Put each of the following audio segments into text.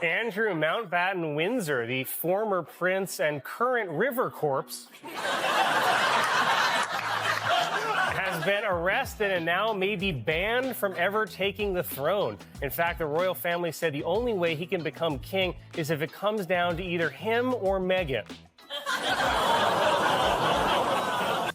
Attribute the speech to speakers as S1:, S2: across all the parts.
S1: Andrew Mountbatten Windsor, the former prince and current river corpse, has been arrested and now may be banned from ever taking the throne. In fact, the royal family said the only way he can become king is if it comes down to either him or Meghan.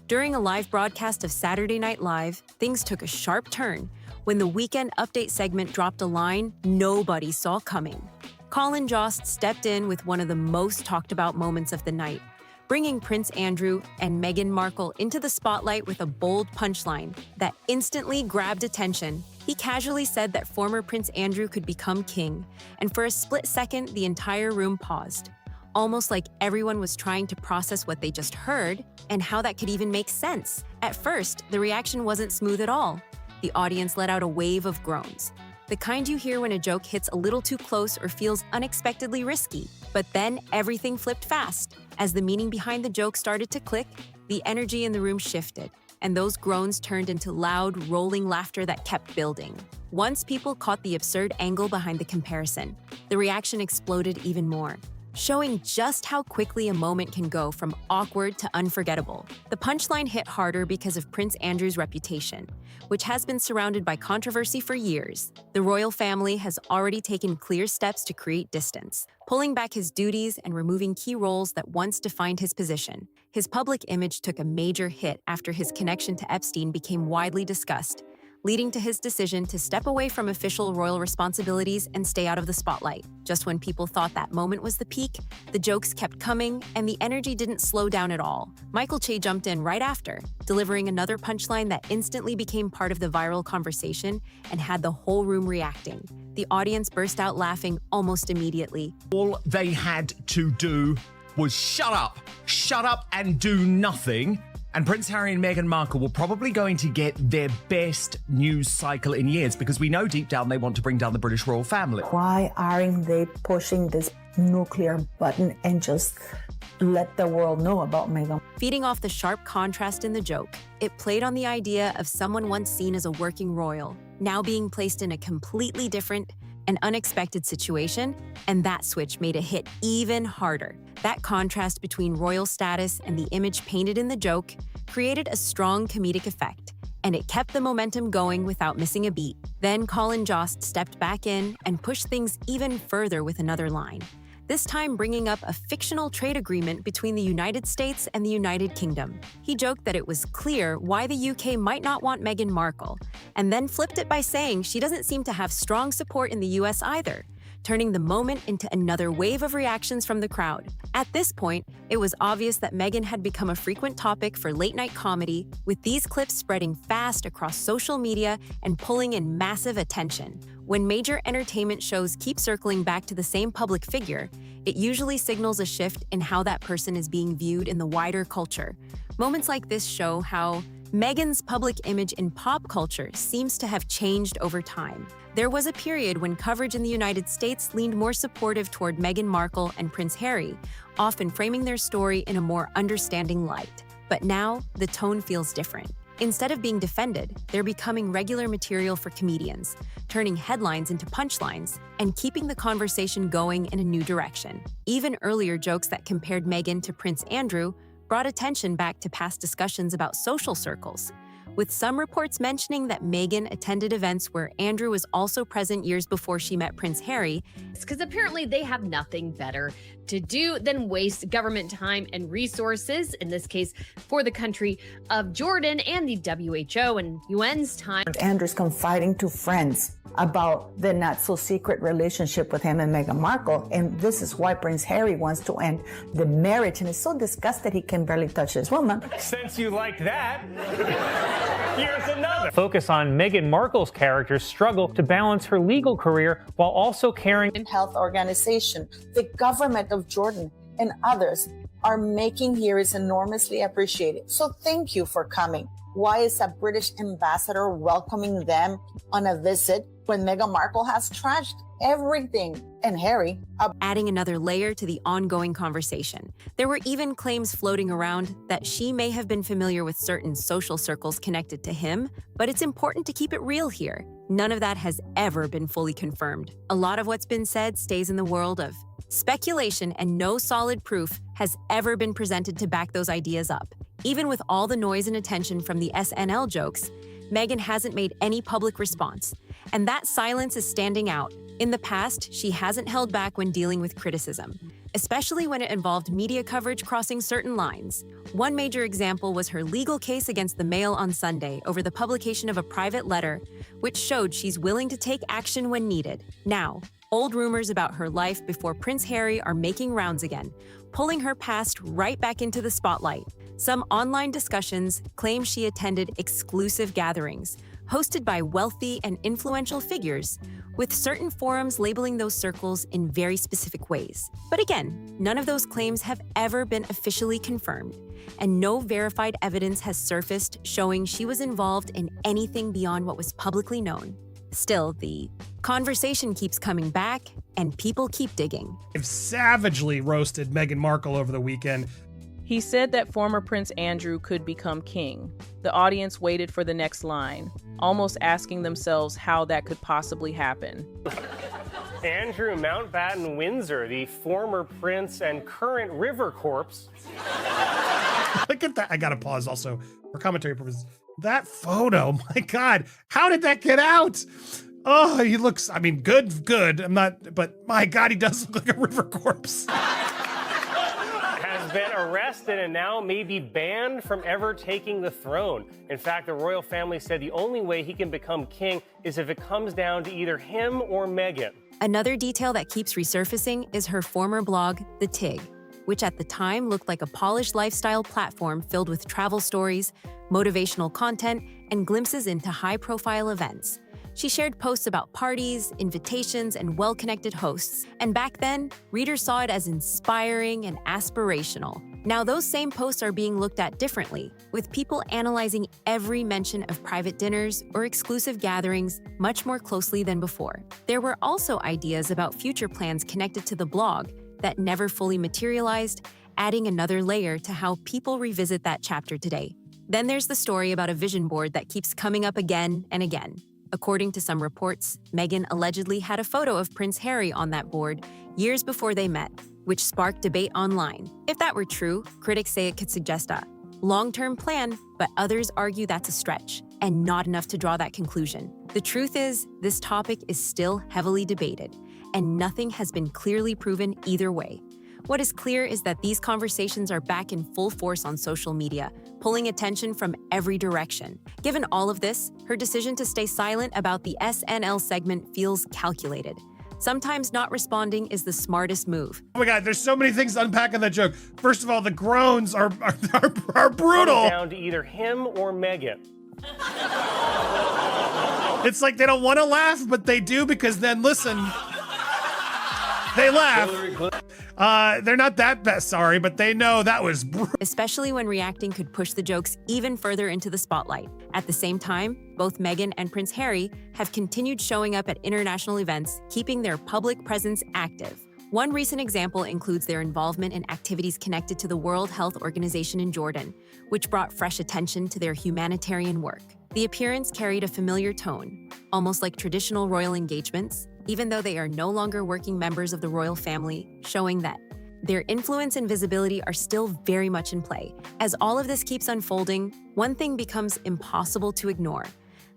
S2: During a live broadcast of Saturday Night Live, things took a sharp turn when the Weekend Update segment dropped a line nobody saw coming. Colin Jost stepped in with one of the most talked about moments of the night, bringing Prince Andrew and Meghan Markle into the spotlight with a bold punchline that instantly grabbed attention. He casually said that former Prince Andrew could become king, and for a split second, the entire room paused, almost like everyone was trying to process what they just heard and how that could even make sense. At first, the reaction wasn't smooth at all. The audience let out a wave of groans, the kind you hear when a joke hits a little too close or feels unexpectedly risky. But then everything flipped fast. As the meaning behind the joke started to click, the energy in the room shifted, and those groans turned into loud, rolling laughter that kept building. Once people caught the absurd angle behind the comparison, the reaction exploded even more, showing just how quickly a moment can go from awkward to unforgettable. The punchline hit harder because of Prince Andrew's reputation, which has been surrounded by controversy for years. The royal family has already taken clear steps to create distance, pulling back his duties and removing key roles that once defined his position. His public image took a major hit after his connection to Epstein became widely discussed, leading to his decision to step away from official royal responsibilities and stay out of the spotlight. Just when people thought that moment was the peak, the jokes kept coming and the energy didn't slow down at all. Michael Che jumped in right after, delivering another punchline that instantly became part of the viral conversation and had the whole room reacting. The audience burst out laughing almost immediately.
S3: All they had to do was shut up and do nothing. And Prince Harry and Meghan Markle were probably going to get their best news cycle in years, because we know deep down they want to bring down the British royal family.
S4: Why aren't they pushing this nuclear button and just let the world know about Meghan?
S2: Feeding off the sharp contrast in the joke, it played on the idea of someone once seen as a working royal, now being placed in a completely different and unexpected situation, and that switch made it hit even harder. That contrast between royal status and the image painted in the joke created a strong comedic effect, and it kept the momentum going without missing a beat. Then Colin Jost stepped back in and pushed things even further with another line, this time bringing up a fictional trade agreement between the United States and the United Kingdom. He joked that it was clear why the UK might not want Meghan Markle, and then flipped it by saying she doesn't seem to have strong support in the US either, turning the moment into another wave of reactions from the crowd. At this point, it was obvious that Meghan had become a frequent topic for late-night comedy, with these clips spreading fast across social media and pulling in massive attention. When major entertainment shows keep circling back to the same public figure, it usually signals a shift in how that person is being viewed in the wider culture. Moments like this show how Meghan's public image in pop culture seems to have changed over time. There was a period when coverage in the United States leaned more supportive toward Meghan Markle and Prince Harry, often framing their story in a more understanding light. But now, the tone feels different. Instead of being defended, they're becoming regular material for comedians, turning headlines into punchlines and keeping the conversation going in a new direction. Even earlier jokes that compared Meghan to Prince Andrew brought attention back to past discussions about social circles, with some reports mentioning that Meghan attended events where Andrew was also present years before she met Prince Harry.
S5: Because apparently they have nothing better to do than waste government time and resources, in this case for the country of Jordan and the WHO and UN's time.
S4: Andrew's confiding to friends about the not-so-secret relationship with him and Meghan Markle, and this is why Prince Harry wants to end the marriage and is so disgusted he can barely touch his woman.
S1: Since you like that, here's another. Focus on Meghan Markle's character's struggle to balance her legal career while also caring.
S4: Health organization, the government of Jordan, and others are making here is enormously appreciated. So thank you for coming. Why is a British ambassador welcoming them on a visit when Meghan Markle has trashed everything and Harry?
S2: Adding another layer to the ongoing conversation. There were even claims floating around that she may have been familiar with certain social circles connected to him, but it's important to keep it real here. none of that has ever been fully confirmed. A lot of what's been said stays in the world of speculation, and no solid proof has ever been presented to back those ideas up. Even with all the noise and attention from the SNL jokes, Meghan hasn't made any public response, and that silence is standing out. In the past, she hasn't held back when dealing with criticism, especially when it involved media coverage crossing certain lines. One major example was her legal case against the Mail on Sunday over the publication of a private letter, which showed she's willing to take action when needed. Now, old rumors about her life before Prince Harry are making rounds again, pulling her past right back into the spotlight. Some online discussions claim she attended exclusive gatherings, hosted by wealthy and influential figures, with certain forums labeling those circles in very specific ways. But again, none of those claims have ever been officially confirmed, and no verified evidence has surfaced showing she was involved in anything beyond what was publicly known. Still, the conversation keeps coming back, and people keep digging.
S6: I've savagely roasted Meghan Markle over the weekend.
S7: He said that former Prince Andrew could become king. The audience waited for the next line, almost asking themselves how that could possibly happen.
S1: Andrew Mountbatten Windsor, the former prince and current river corpse.
S6: Look at that. I gotta pause also for commentary purposes. That photo, my God, how did that get out? Oh, he looks, I mean, good. I'm not, but my God, he does look like a river corpse.
S1: Has been arrested and now may be banned from ever taking the throne. In fact, the royal family said the only way he can become king is if it comes down to either him or Meghan.
S2: Another detail that keeps resurfacing is her former blog, The Tig, which at the time looked like a polished lifestyle platform filled with travel stories, motivational content, and glimpses into high-profile events. She shared posts about parties, invitations, and well-connected hosts, and back then, readers saw it as inspiring and aspirational. Now those same posts are being looked at differently, with people analyzing every mention of private dinners or exclusive gatherings much more closely than before. There were also ideas about future plans connected to the blog that never fully materialized, adding another layer to how people revisit that chapter today. Then there's the story about a vision board that keeps coming up again and again. According to some reports, Meghan allegedly had a photo of Prince Harry on that board years before they met, which sparked debate online. If that were true, critics say it could suggest a long-term plan, but others argue that's a stretch and not enough to draw that conclusion. The truth is, this topic is still heavily debated, and nothing has been clearly proven either way. What is clear is that these conversations are back in full force on social media, pulling attention from every direction. Given all of this, her decision to stay silent about the SNL segment feels calculated. Sometimes not responding is the smartest move.
S6: Oh my God, there's so many things to unpack in that joke. First of all, the groans are brutal.
S1: Down to either him or Meghan.
S6: It's like they don't want to laugh, but they do because then listen, they laugh. They're not that bad, sorry, but they know that was brutal.
S2: Especially when reacting could push the jokes even further into the spotlight. At the same time, both Meghan and Prince Harry have continued showing up at international events, keeping their public presence active. One recent example includes their involvement in activities connected to the World Health Organization in Jordan, which brought fresh attention to their humanitarian work. The appearance carried a familiar tone, almost like traditional royal engagements, even though they are no longer working members of the royal family, showing that their influence and visibility are still very much in play. As all of this keeps unfolding, one thing becomes impossible to ignore.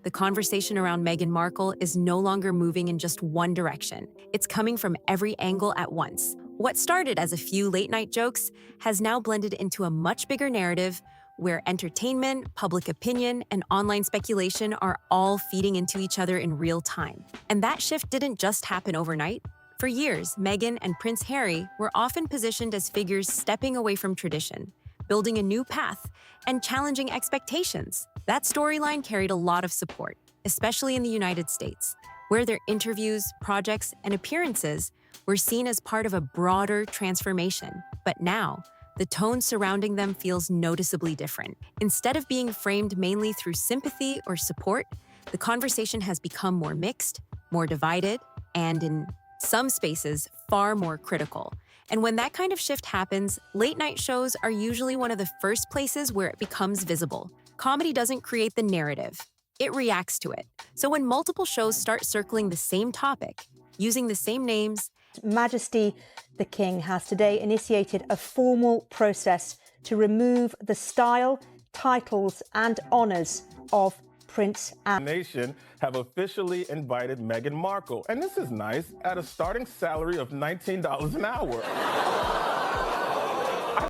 S2: The conversation around Meghan Markle is no longer moving in just one direction. It's coming from every angle at once. What started as a few late-night jokes has now blended into a much bigger narrative where entertainment, public opinion, and online speculation are all feeding into each other in real time. And that shift didn't just happen overnight. For years, Meghan and Prince Harry were often positioned as figures stepping away from tradition, building a new path, and challenging expectations. That storyline carried a lot of support, especially in the United States, where their interviews, projects, and appearances were seen as part of a broader transformation. But now, the tone surrounding them feels noticeably different. Instead of being framed mainly through sympathy or support, the conversation has become more mixed, more divided, and in some spaces, far more critical. And when that kind of shift happens, late-night shows are usually one of the first places where it becomes visible. Comedy doesn't create the narrative. it reacts to it. So when multiple shows start circling the same topic, using the same names,
S8: Majesty the King has today initiated a formal process to remove the style, titles and honours of Prince Andrew.
S9: Nation have officially invited Meghan Markle, and this is nice, at a starting salary of $19 an hour.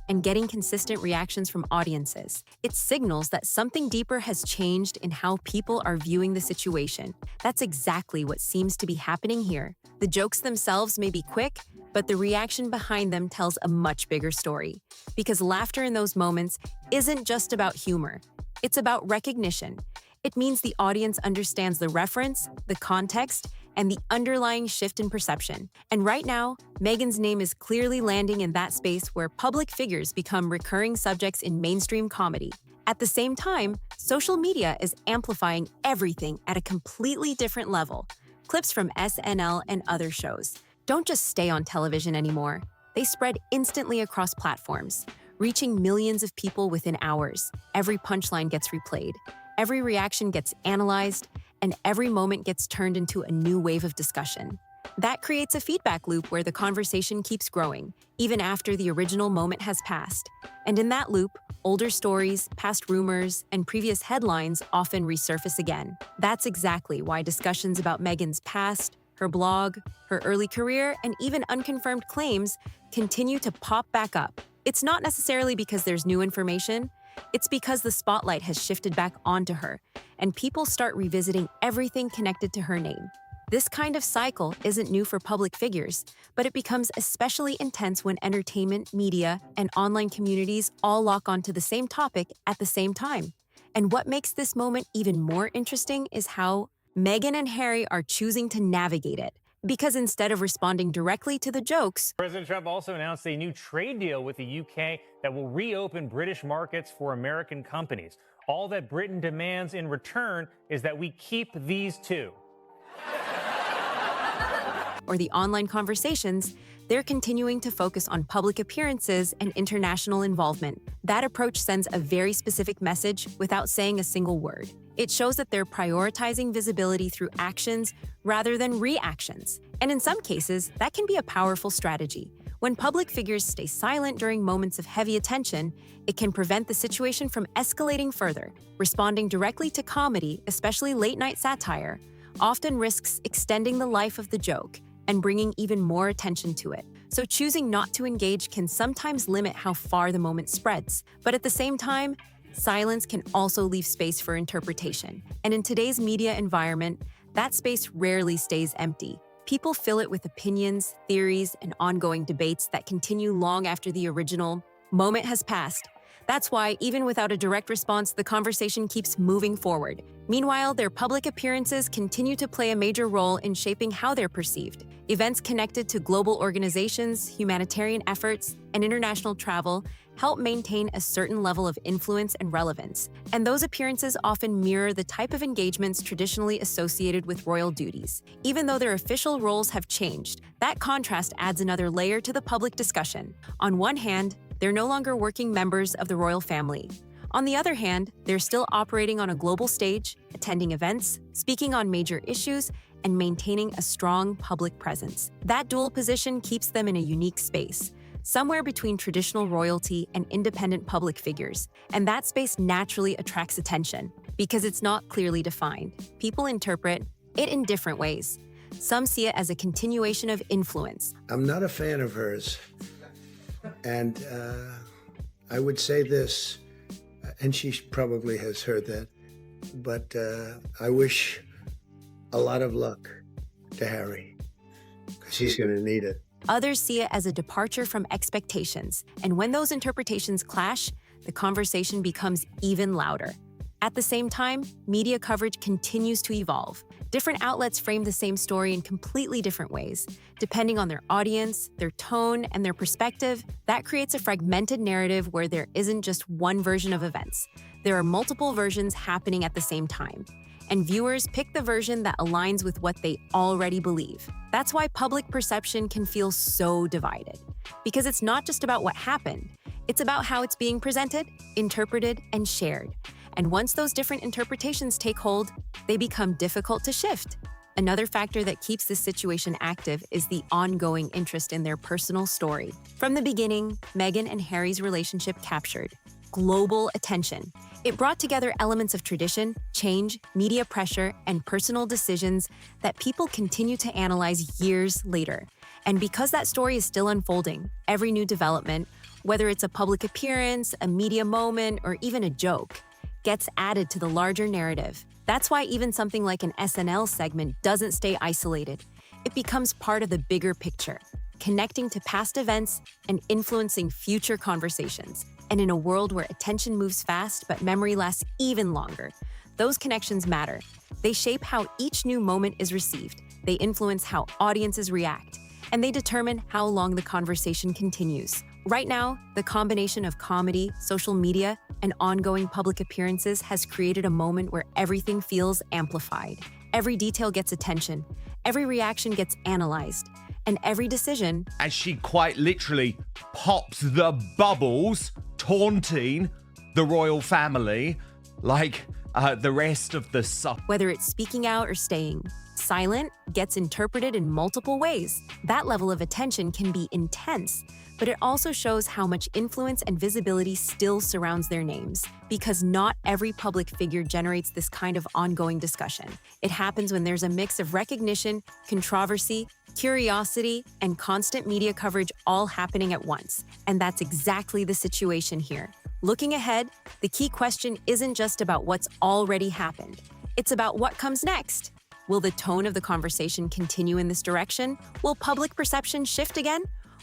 S2: and getting consistent reactions from audiences. It signals that something deeper has changed in how people are viewing the situation. That's exactly what seems to be happening here. The jokes themselves may be quick, but the reaction behind them tells a much bigger story. Because laughter in those moments isn't just about humor, it's about recognition. It means the audience understands the reference, the context, and the underlying shift in perception. And right now, Meghan's name is clearly landing in that space where public figures become recurring subjects in mainstream comedy. At the same time, social media is amplifying everything at a completely different level. Clips from SNL and other shows don't just stay on television anymore. They spread instantly across platforms, reaching millions of people within hours. Every punchline gets replayed, every reaction gets analyzed, and every moment gets turned into a new wave of discussion. That creates a feedback loop where the conversation keeps growing, even after the original moment has passed. And in that loop, older stories, past rumors, and previous headlines often resurface again. That's exactly why discussions about Meghan's past, her blog, her early career, and even unconfirmed claims continue to pop back up. It's not necessarily because there's new information. It's because the spotlight has shifted back onto her, and people start revisiting everything connected to her name. This kind of cycle isn't new for public figures, but it becomes especially intense when entertainment, media, and online communities all lock onto the same topic at the same time. And what makes this moment even more interesting is how Meghan and Harry are choosing to navigate it. Because instead of responding directly to the jokes,
S10: President Trump also announced a new trade deal with the UK that will reopen British markets for American companies. All that Britain demands in return is that we keep these two.
S2: or the online conversations, they're continuing to focus on public appearances and international involvement. That approach sends a very specific message without saying a single word. It shows that they're prioritizing visibility through actions rather than reactions. And in some cases, that can be a powerful strategy. When public figures stay silent during moments of heavy attention, it can prevent the situation from escalating further. Responding directly to comedy, especially late-night satire, often risks extending the life of the joke and bringing even more attention to it. So choosing not to engage can sometimes limit how far the moment spreads. But at the same time, silence can also leave space for interpretation. And in today's media environment, that space rarely stays empty. People fill it with opinions, theories, and ongoing debates that continue long after the original moment has passed. That's why, even without a direct response, the conversation keeps moving forward. Meanwhile, their public appearances continue to play a major role in shaping how they're perceived. Events connected to global organizations, humanitarian efforts, and international travel help maintain a certain level of influence and relevance. And those appearances often mirror the type of engagements traditionally associated with royal duties. Even though their official roles have changed, that contrast adds another layer to the public discussion. On one hand, they're no longer working members of the royal family. On the other hand, they're still operating on a global stage, attending events, speaking on major issues, and maintaining a strong public presence. That dual position keeps them in a unique space, somewhere between traditional royalty and independent public figures. And that space naturally attracts attention because it's not clearly defined. People interpret it in different ways. Some see it as a continuation of influence.
S11: I'm not a fan of hers. And I would say this, and she probably has heard that, but I wish a lot of luck to Harry, because he's going to need it.
S2: Others see it as a departure from expectations, and when those interpretations clash, the conversation becomes even louder. At the same time, media coverage continues to evolve. Different outlets frame the same story in completely different ways. Depending on their audience, their tone, and their perspective, that creates a fragmented narrative where there isn't just one version of events. There are multiple versions happening at the same time. And viewers pick the version that aligns with what they already believe. That's why public perception can feel so divided. Because it's not just about what happened, it's about how it's being presented, interpreted, and shared. And once those different interpretations take hold, they become difficult to shift. Another factor that keeps this situation active is the ongoing interest in their personal story. From the beginning, Meghan and Harry's relationship captured global attention. It brought together elements of tradition, change, media pressure, and personal decisions that people continue to analyze years later. And because that story is still unfolding, every new development, whether it's a public appearance, a media moment, or even a joke, gets added to the larger narrative. That's why even something like an SNL segment doesn't stay isolated. It becomes part of the bigger picture, connecting to past events and influencing future conversations. And in a world where attention moves fast but memory lasts even longer, those connections matter. They shape how each new moment is received, they influence how audiences react, and they determine how long the conversation continues. Right now, the combination of comedy, social media, and ongoing public appearances has created a moment where everything feels amplified. Every detail gets attention, every reaction gets analyzed, and every decision,
S3: as she quite literally pops the bubbles, taunting the royal family like the rest of the supper.
S2: Whether it's speaking out or staying silent, gets interpreted in multiple ways. That level of attention can be intense, but it also shows how much influence and visibility still surrounds their names, because not every public figure generates this kind of ongoing discussion. It happens when there's a mix of recognition, controversy, curiosity, and constant media coverage all happening at once. And that's exactly the situation here. Looking ahead, the key question isn't just about what's already happened. It's about what comes next. Will the tone of the conversation continue in this direction? Will public perception shift again?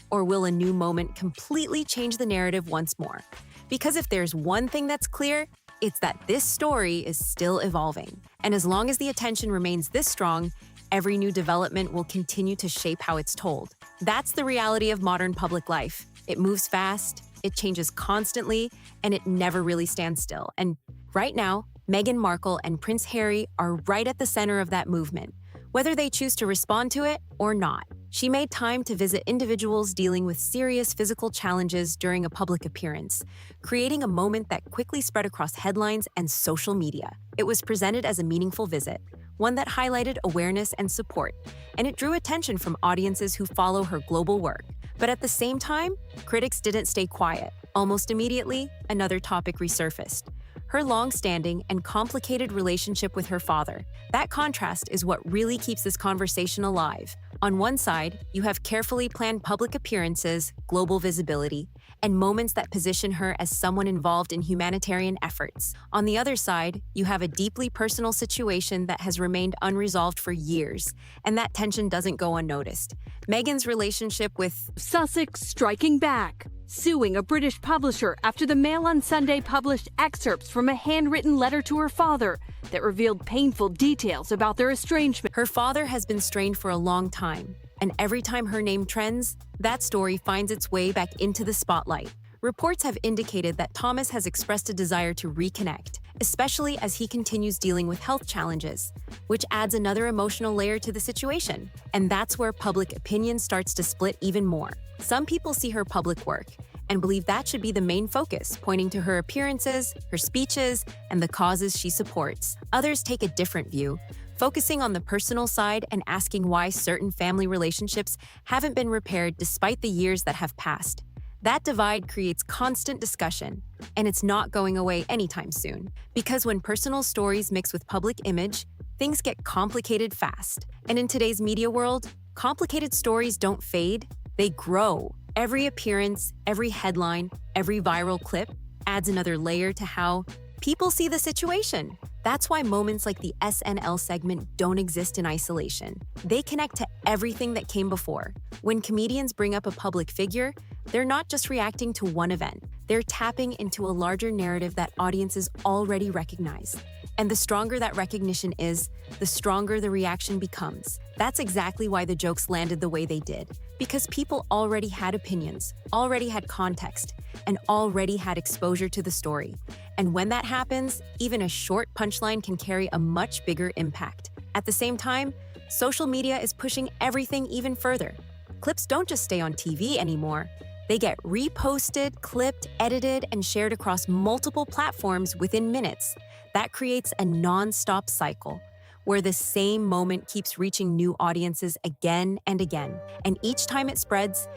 S2: Or will a new moment completely change the narrative once more? Because if there's one thing that's clear, it's that this story is still evolving. And as long as the attention remains this strong, every new development will continue to shape how it's told. That's the reality of modern public life. It moves fast, it changes constantly, and it never really stands still. And right now, Meghan Markle and Prince Harry are right at the center of that movement, whether they choose to respond to it or not. She made time to visit individuals dealing with serious physical challenges during a public appearance, creating a moment that quickly spread across headlines and social media. It was presented as a meaningful visit, one that highlighted awareness and support, and it drew attention from audiences who follow her global work. But at the same time, critics didn't stay quiet. Almost immediately, another topic resurfaced: her long-standing and complicated relationship with her father. That contrast is what really keeps this conversation alive. On one side, you have carefully planned public appearances, global visibility, and moments that position her as someone involved in humanitarian efforts. On the other side, you have a deeply personal situation that has remained unresolved for years, and that tension doesn't go unnoticed. Meghan's relationship with
S12: Sussex striking back, suing a British publisher after the Mail on Sunday published excerpts from a handwritten letter to her father that revealed painful details about their estrangement.
S2: Her father has been strained for a long time, and every time her name trends, that story finds its way back into the spotlight. Reports have indicated that Thomas has expressed a desire to reconnect, especially as he continues dealing with health challenges, which adds another emotional layer to the situation. And that's where public opinion starts to split even more. Some people see her public work and believe that should be the main focus, pointing to her appearances, her speeches, and the causes she supports. Others take a different view, focusing on the personal side and asking why certain family relationships haven't been repaired despite the years that have passed. That divide creates constant discussion, and it's not going away anytime soon. Because when personal stories mix with public image, things get complicated fast. And in today's media world, complicated stories don't fade, they grow. Every appearance, every headline, every viral clip adds another layer to how people see the situation. That's why moments like the SNL segment don't exist in isolation. They connect to everything that came before. When comedians bring up a public figure, they're not just reacting to one event. They're tapping into a larger narrative that audiences already recognize. And the stronger that recognition is, the stronger the reaction becomes. That's exactly why the jokes landed the way they did. Because people already had opinions, already had context, and already had exposure to the story. And when that happens, even a short punchline can carry a much bigger impact. At the same time, social media is pushing everything even further. Clips don't just stay on TV anymore. They get reposted, clipped, edited, and shared across multiple platforms within minutes. That creates a non-stop cycle where the same moment keeps reaching new audiences again and again. And each time it spreads,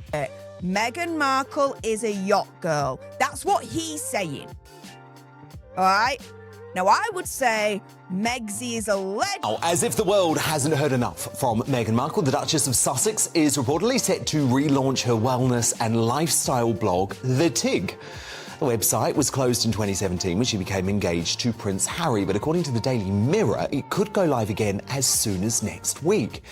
S13: Meghan Markle is a yacht girl. That's what he's saying. All right? Now, I would say Megsy is a legend.
S14: Oh, as if the world hasn't heard enough from Meghan Markle, the Duchess of Sussex is reportedly set to relaunch her wellness and lifestyle blog, The Tig. The website was closed in 2017 when she became engaged to Prince Harry, but according to the Daily Mirror, it could go live again as soon as next week.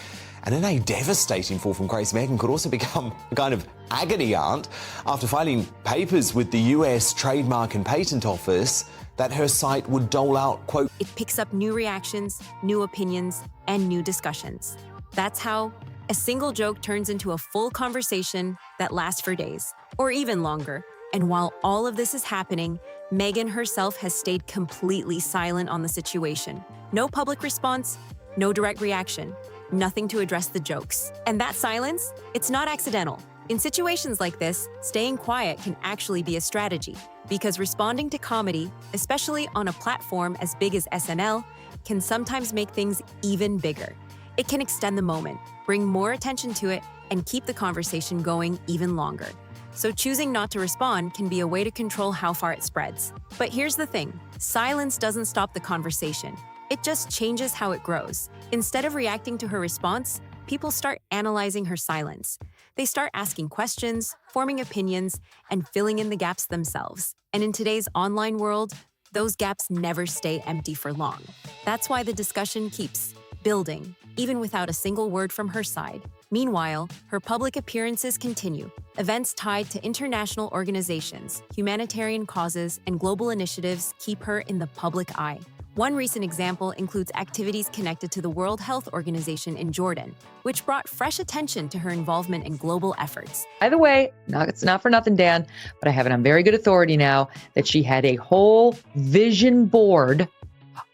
S14: And in a devastating fall from grace, Meghan could also become a kind of agony aunt after filing papers with the US Trademark and Patent Office that her site would dole out, quote,
S2: it picks up new reactions, new opinions, and new discussions. That's how a single joke turns into a full conversation that lasts for days, or even longer. And while all of this is happening, Meghan herself has stayed completely silent on the situation. No public response, no direct reaction, nothing to address the jokes. And that silence, it's not accidental. In situations like this, staying quiet can actually be a strategy, because responding to comedy, especially on a platform as big as SNL, can sometimes make things even bigger. It can extend the moment, bring more attention to it, and keep the conversation going even longer. So choosing not to respond can be a way to control how far it spreads. But here's the thing, silence doesn't stop the conversation. It just changes how it grows. Instead of reacting to her response, people start analyzing her silence. They start asking questions, forming opinions, and filling in the gaps themselves. And in today's online world, those gaps never stay empty for long. That's why the discussion keeps building, even without a single word from her side. Meanwhile, her public appearances continue. Events tied to international organizations, humanitarian causes, and global initiatives keep her in the public eye. One recent example includes activities connected to the World Health Organization in Jordan, which brought fresh attention to her involvement in global efforts.
S15: By the way, it's not for nothing, Dan, but I have it on very good authority now that she had a whole vision board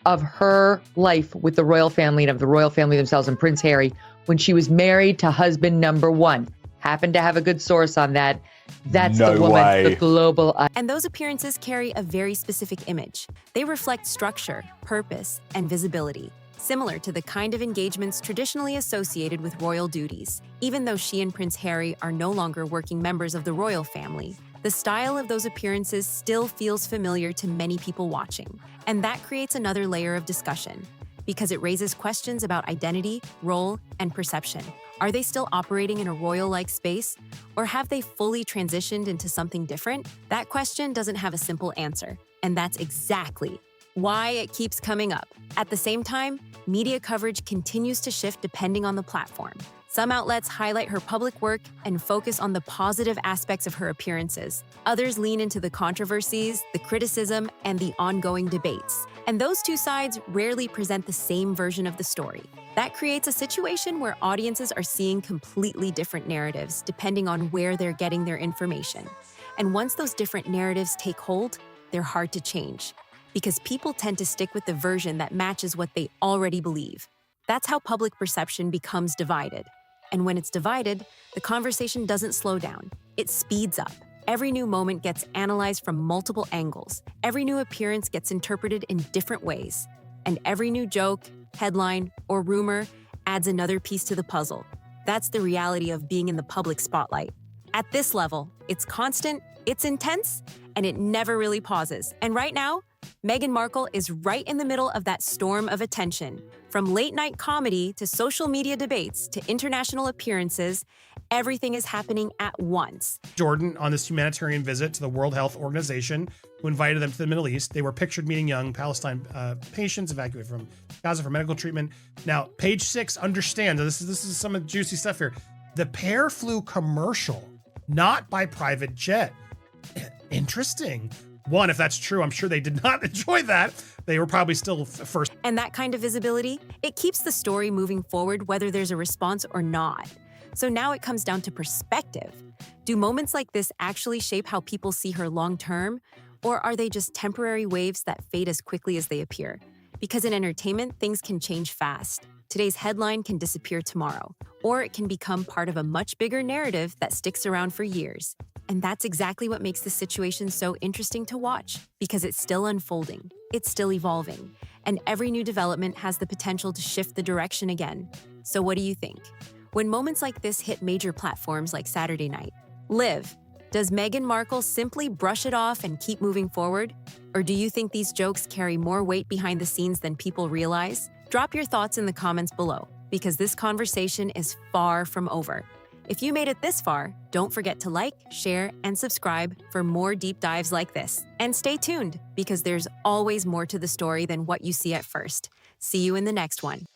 S15: of her life with the royal family and of the royal family themselves and Prince Harry when she was married to husband number one. Happened to have a good source on that. That's
S14: No
S15: the woman,
S14: way.
S15: the global eye.
S2: And those appearances carry a very specific image. They reflect structure, purpose, and visibility, similar to the kind of engagements traditionally associated with royal duties. Even though she and Prince Harry are no longer working members of the royal family, the style of those appearances still feels familiar to many people watching. And that creates another layer of discussion, because it raises questions about identity, role, and perception. Are they still operating in a royal-like space, or have they fully transitioned into something different? That question doesn't have a simple answer, and that's exactly why it keeps coming up. At the same time, media coverage continues to shift depending on the platform. Some outlets highlight her public work and focus on the positive aspects of her appearances. Others lean into the controversies, the criticism, and the ongoing debates. And those two sides rarely present the same version of the story. That creates a situation where audiences are seeing completely different narratives depending on where they're getting their information. And once those different narratives take hold, they're hard to change, because people tend to stick with the version that matches what they already believe. That's how public perception becomes divided. And when it's divided, the conversation doesn't slow down. It speeds up. Every new moment gets analyzed from multiple angles. Every new appearance gets interpreted in different ways. And every new joke, headline, or rumor adds another piece to the puzzle. That's the reality of being in the public spotlight. At this level, it's constant, it's intense, and it never really pauses. And right now, Meghan Markle is right in the middle of that storm of attention. From late-night comedy to social media debates to international appearances, everything is happening at once.
S6: Jordan on this humanitarian visit to the World Health Organization, who invited them to the Middle East. They were pictured meeting young Palestine patients evacuated from Gaza for medical treatment. Now, page 6 understands, this is some of the juicy stuff here. The pair flew commercial, not by private jet. Interesting. One, if that's true, I'm sure they did not enjoy that. They were probably still first.
S2: And that kind of visibility, it keeps the story moving forward whether there's a response or not. So now it comes down to perspective. Do moments like this actually shape how people see her long term? Or are they just temporary waves that fade as quickly as they appear? Because in entertainment, things can change fast. Today's headline can disappear tomorrow, or it can become part of a much bigger narrative that sticks around for years. And that's exactly what makes the situation so interesting to watch, because it's still unfolding, it's still evolving, and every new development has the potential to shift the direction again. So what do you think? When moments like this hit major platforms like Saturday Night Live, does Meghan Markle simply brush it off and keep moving forward? Or do you think these jokes carry more weight behind the scenes than people realize? Drop your thoughts in the comments below, because this conversation is far from over. If you made it this far, don't forget to like, share, and subscribe for more deep dives like this. And stay tuned, because there's always more to the story than what you see at first. See you in the next one.